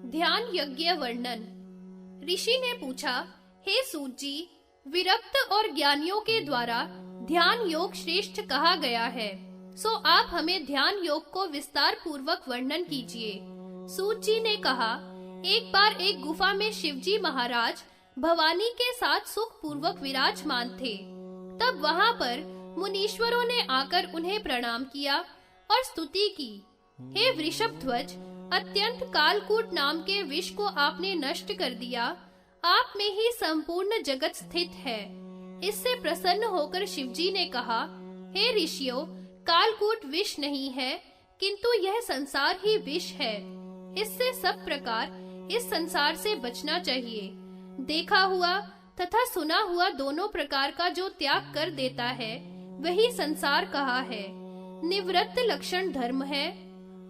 ध्यान यज्ञ वर्णन। ऋषि ने पूछा, हे सूत जी, विरक्त और ज्ञानियों के द्वारा ध्यान योग श्रेष्ठ कहा गया है, सो आप हमें ध्यान योग को विस्तार पूर्वक वर्णन कीजिए। सूत जी ने कहा, एक बार एक गुफा में शिवजी महाराज भवानी के साथ सुख पूर्वक विराजमान थे। तब वहां पर मुनीश्वरों ने आकर उन्हें प्रणाम किया और स्तुति की। हे वृषभध्वज, अत्यंत कालकूट नाम के विष को आपने नष्ट कर दिया। आप में ही संपूर्ण जगत स्थित है। इससे प्रसन्न होकर शिवजी ने कहा, हे ऋषियों, कालकूट विष नहीं है, किंतु यह संसार ही विष है। इससे सब प्रकार इस संसार से बचना चाहिए। देखा हुआ तथा सुना हुआ दोनों प्रकार का जो त्याग कर देता है, वही संसार कहा है। निवृत्त लक्षण धर्म है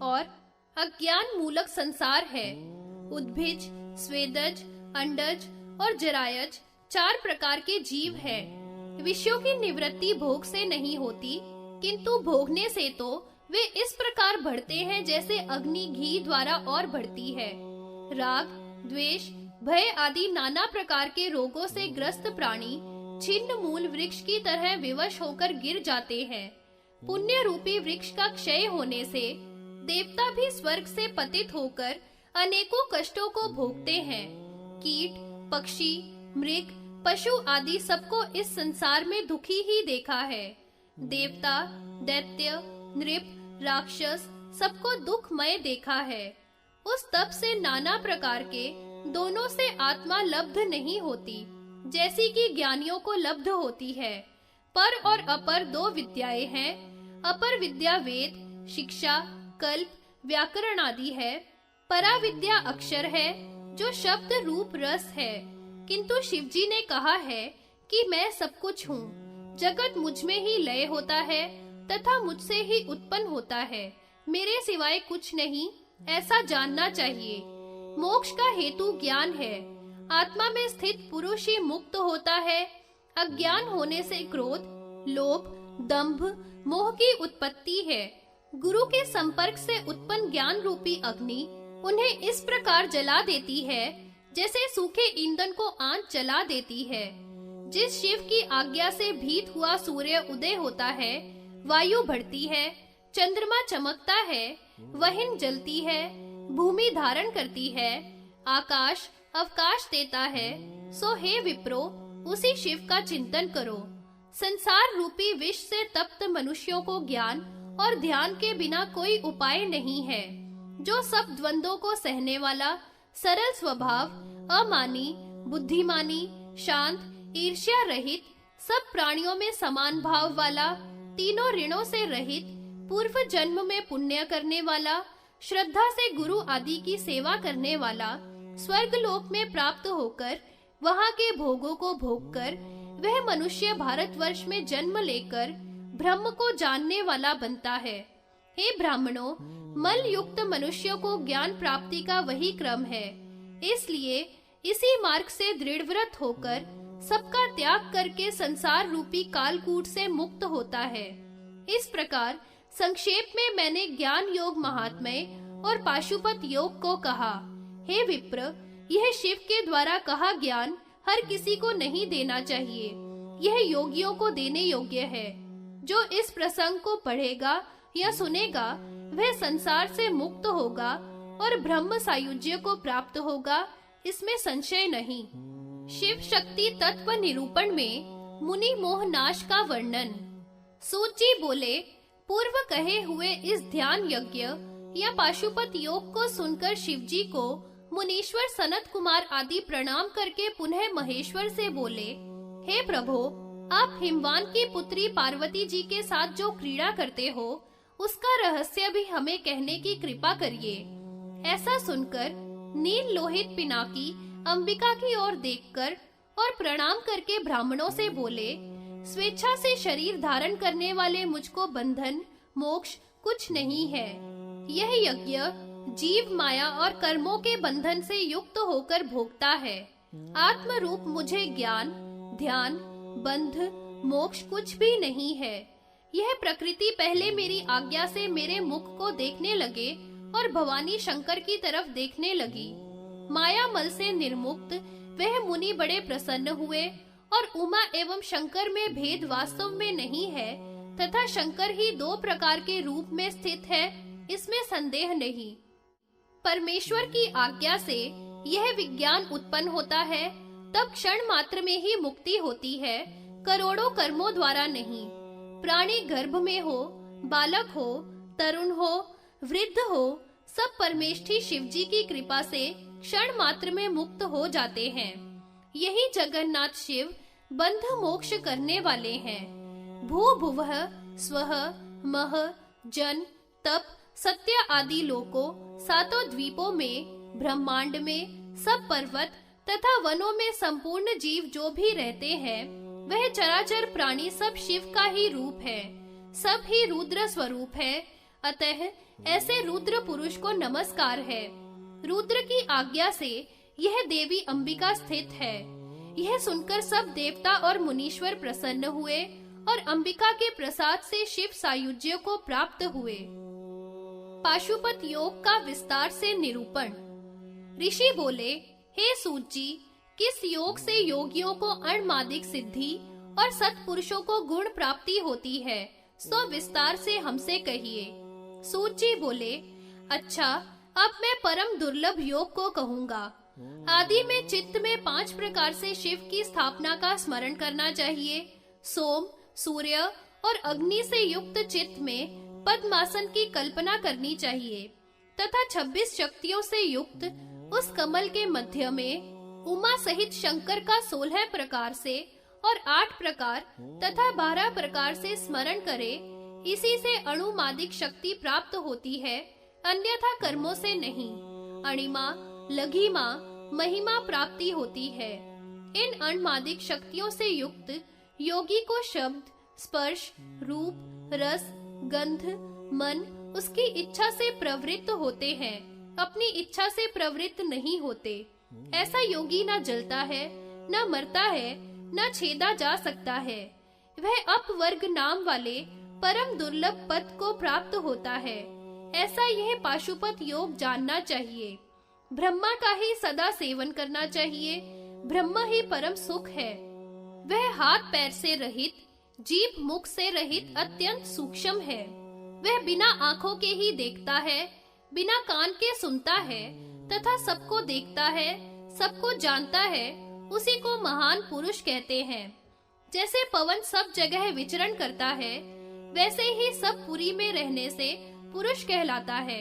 और अज्ञान मूलक संसार है। उद्भिज, स्वेदज, अंडज और जरायज 4 प्रकार के जीव हैं। विषयों की निवृत्ति भोग से नहीं होती, किंतु भोगने से तो वे इस प्रकार बढ़ते हैं जैसे अग्नि घी द्वारा और बढ़ती है। राग, द्वेष, भय आदि नाना प्रकार के रोगों से ग्रस्त प्राणी छिन्न मूल वृक्ष की तरह विवश होकर गिर जाते हैं। पुण्य रूपी वृक्ष का क्षय होने से देवता भी स्वर्ग से पतित होकर अनेकों कष्टों को भोगते हैं। कीट, पक्षी, मृग, पशु आदि सबको इस संसार में दुखी ही देखा है। देवता, दैत्य, नृप, राक्षस सबको दुखमय देखा है। उस तप से नाना प्रकार के दोनों से आत्मा लब्ध नहीं होती, जैसी कि ज्ञानियों को लब्ध होती है। पर और अपर 2 विद्याएं हैं। अपर विद्या वेद, शिक्षा, कल्प, व्याकरण आदि है। परा विद्या अक्षर है, जो शब्द रूप रस है। किंतु शिवजी ने कहा है कि मैं सब कुछ हूँ। जगत मुझ में ही लय होता है तथा मुझसे ही उत्पन्न होता है। मेरे सिवाय कुछ नहीं, ऐसा जानना चाहिए। मोक्ष का हेतु ज्ञान है। आत्मा में स्थित पुरुष ही मुक्त होता है। अज्ञान होने से क्रोध, लोभ, दंभ, मोह की उत्पत्ति है। गुरु के संपर्क से उत्पन्न ज्ञान रूपी अग्नि उन्हें इस प्रकार जला देती है जैसे सूखे ईंधन को आंच जला देती है। जिस शिव की आज्ञा से भीत हुआ सूर्य उदय होता है, वायु बढ़ती है, चंद्रमा चमकता है, वहिन जलती है, भूमि धारण करती है, आकाश अवकाश देता है। सो हे विप्रो, उसी शिव का चिंतन करो। संसार रूपी विष से तप्त मनुष्यों को ज्ञान और ध्यान के बिना कोई उपाय नहीं है। जो सब द्वंद्वों को सहने वाला, सरल स्वभाव, अमानी, बुद्धिमानी, शांत, ईर्ष्या रहित, सब प्राणियों में समान भाव वाला, तीनों ऋणों से रहित, पूर्व जन्म में पुण्य करने वाला, श्रद्धा से गुरु आदि की सेवा करने वाला, स्वर्ग लोक में प्राप्त होकर वहां के भोगों को भोगकर वह मनुष्य भारतवर्ष में जन्म लेकर ब्रह्म को जानने वाला बनता है। हे ब्राह्मणों, मल युक्त मनुष्यों को ज्ञान प्राप्ति का वही क्रम है। इसलिए इसी मार्ग से दृढ़व्रत होकर सबका त्याग करके संसार रूपी कालकूट से मुक्त होता है। इस प्रकार संक्षेप में मैंने ज्ञान योग महात्म्य और पाशुपत योग को कहा। हे विप्र, यह शिव के द्वारा कहा ज्ञान हर किसी को नहीं देना चाहिए। यह योगियों को देने योग्य है। जो इस प्रसंग को पढ़ेगा या सुनेगा, वह संसार से मुक्त होगा और ब्रह्म सायुज्य को प्राप्त होगा, इसमें संशय नहीं। शिव शक्ति तत्व निरूपण में मुनि मोह नाश का वर्णन। सूत जी बोले, पूर्व कहे हुए इस ध्यान यज्ञ या पाशुपत योग को सुनकर शिवजी को मुनीश्वर सनत कुमार आदि प्रणाम करके पुनः महेश्वर से बोले, हे प्रभो, आप हिमवान की पुत्री पार्वती जी के साथ जो क्रीड़ा करते हो, उसका रहस्य भी हमें कहने की कृपा करिए। ऐसा सुनकर नील लोहित पिनाकी अंबिका की ओर देखकर और प्रणाम करके ब्राह्मणों से बोले, स्वेच्छा से शरीर धारण करने वाले मुझको बंधन मोक्ष कुछ नहीं है। यह यज्ञ जीव माया और कर्मों के बंधन से युक्त होकर भोगता है। आत्म रूप मुझे ज्ञान, ध्यान, बंध, मोक्ष कुछ भी नहीं है। यह प्रकृति पहले मेरी आज्ञा से मेरे मुख को देखने लगे और भवानी शंकर की तरफ देखने लगी। माया मल से निर्मुक्त वह मुनि बड़े प्रसन्न हुए और उमा एवं शंकर में भेद वास्तव में नहीं है तथा शंकर ही दो प्रकार के रूप में स्थित है, इसमें संदेह नहीं। परमेश्वर की आज्ञा से यह विज्ञान उत्पन्न होता है, तब क्षण मात्र में ही मुक्ति होती है, करोड़ों कर्मों द्वारा नहीं। प्राणी गर्भ में हो, बालक हो, तरुण हो, वृद्ध हो, सब परमेष्ठी शिवजी की कृपा से क्षण मात्र में मुक्त हो जाते हैं। यही जगन्नाथ शिव बंध मोक्ष करने वाले हैं। भू भुवः स्वः मह जन तप सत्य आदि लोकों, सातों द्वीपों में, ब्रह्मांड में, सब पर्वत तथा वनों में संपूर्ण जीव जो भी रहते हैं, वह चराचर प्राणी सब शिव का ही रूप है, सब ही रुद्र स्वरूप है। अतः ऐसे रुद्र पुरुष को नमस्कार है। रुद्र की आज्ञा से यह देवी अंबिका स्थित है। यह सुनकर सब देवता और मुनीश्वर प्रसन्न हुए और अंबिका के प्रसाद से शिव सायुज्य को प्राप्त हुए। पाशुपत योग का विस्तार से निरूपण। ऋषि बोले, हे सूत जी, किस योग से योगियों को अणमादिक सिद्धि और सत्पुरुषों को गुण प्राप्ति होती है, सो विस्तार से हमसे कहिए। सूत जी बोले, अच्छा, अब मैं परम दुर्लभ योग को कहूँगा। आदि में चित्त में 5 प्रकार से शिव की स्थापना का स्मरण करना चाहिए। सोम, सूर्य और अग्नि से युक्त चित्त में पद्मासन की कल्पना करनी चाहिए तथा 26 शक्तियों से युक्त उस कमल के मध्य में उमा सहित शंकर का 16 प्रकार से और 8 प्रकार तथा 12 प्रकार से स्मरण करे। इसी से अणुमादिक शक्ति प्राप्त होती है, अन्यथा कर्मों से नहीं। अणिमा, लघिमा, महिमा प्राप्ति होती है। इन अणमादिक शक्तियों से युक्त योगी को शब्द, स्पर्श, रूप, रस, गंध, मन उसकी इच्छा से प्रवृत्त होते हैं, अपनी इच्छा से प्रवृत्त नहीं होते। ऐसा योगी न जलता है, न मरता है, न छेदा जा सकता है। वह अपवर्ग नाम वाले परम दुर्लभ पद को प्राप्त होता है। ऐसा यह पाशुपत योग जानना चाहिए। ब्रह्मा का ही सदा सेवन करना चाहिए। ब्रह्म ही परम सुख है। वह हाथ पैर से रहित, जीभ मुख से रहित अत्यंत सूक्ष्म है। वह बिना आंखों के ही देखता है, बिना कान के सुनता है तथा सबको देखता है, सबको जानता है। उसी को महान पुरुष कहते हैं। जैसे पवन सब जगह विचरण करता है, वैसे ही सब पुरी में रहने से पुरुष कहलाता है।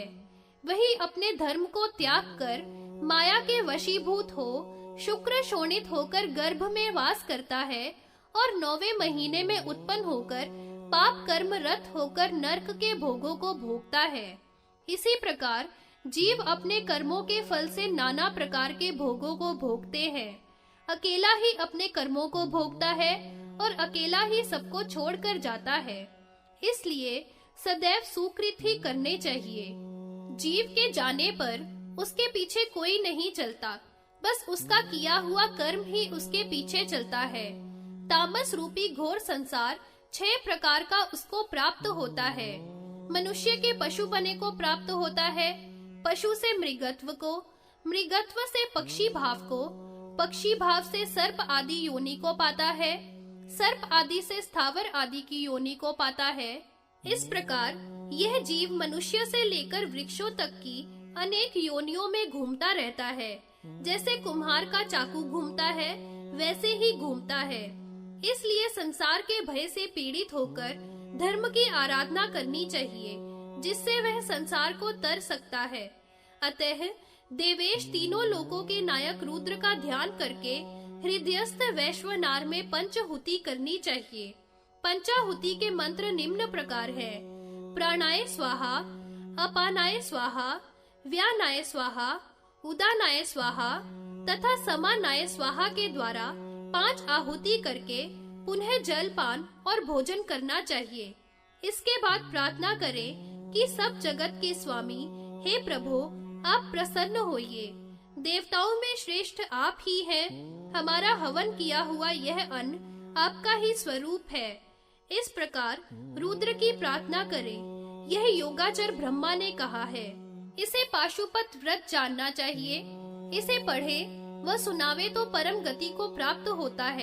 वही अपने धर्म को त्याग कर माया के वशीभूत हो शुक्र शोणित होकर गर्भ में वास करता है और 9वें महीने में उत्पन्न होकर पाप कर्म रत होकर नरक के भोगों को भोगता है। इसी प्रकार जीव अपने कर्मों के फल से नाना प्रकार के भोगों को भोगते हैं। अकेला ही अपने कर्मों को भोगता है और अकेला ही सबको छोड़कर जाता है। इसलिए सदैव सुकृत ही करने चाहिए। जीव के जाने पर उसके पीछे कोई नहीं चलता, बस उसका किया हुआ कर्म ही उसके पीछे चलता है। तामस रूपी घोर संसार 6 प्रकार का उसको प्राप्त होता है। मनुष्य के पशु बने को प्राप्त होता है, पशु से मृगत्व को, मृगत्व से पक्षी भाव को, पक्षी भाव से सर्प आदि योनि को पाता है, सर्प आदि से स्थावर आदि की योनि को पाता है। इस प्रकार यह जीव मनुष्य से लेकर वृक्षों तक की अनेक योनियों में घूमता रहता है। जैसे कुम्हार का चाकू घूमता है, वैसे ही घूमता है। इसलिए संसार के भय से पीड़ित होकर धर्म की आराधना करनी चाहिए, जिससे वह संसार को तर सकता है। अतः देवेश तीनों लोकों के नायक रुद्र का ध्यान करके हृदयस्थ वैश्वनार में पंचहुति करनी चाहिए। पंचाहुति के मंत्र निम्न प्रकार है: प्राणाय स्वाहा, अपानाय स्वाहा, व्यानाय स्वाहा, उदानाय स्वाहा तथा समानाय स्वाहा के द्वारा 5 आहुति करके पुनः जलपान और भोजन करना चाहिए। इसके बाद प्रार्थना करें कि सब जगत के स्वामी हे प्रभु, आप प्रसन्न होइए। देवताओं में श्रेष्ठ आप ही हैं। हमारा हवन किया हुआ यह अन्न आपका ही स्वरूप है। इस प्रकार रुद्र की प्रार्थना करें। यह योगाचर ब्रह्मा ने कहा है। इसे पाशुपत व्रत जानना चाहिए। इसे पढ़े व सुनावे तो परम गति को प्राप्त होता है।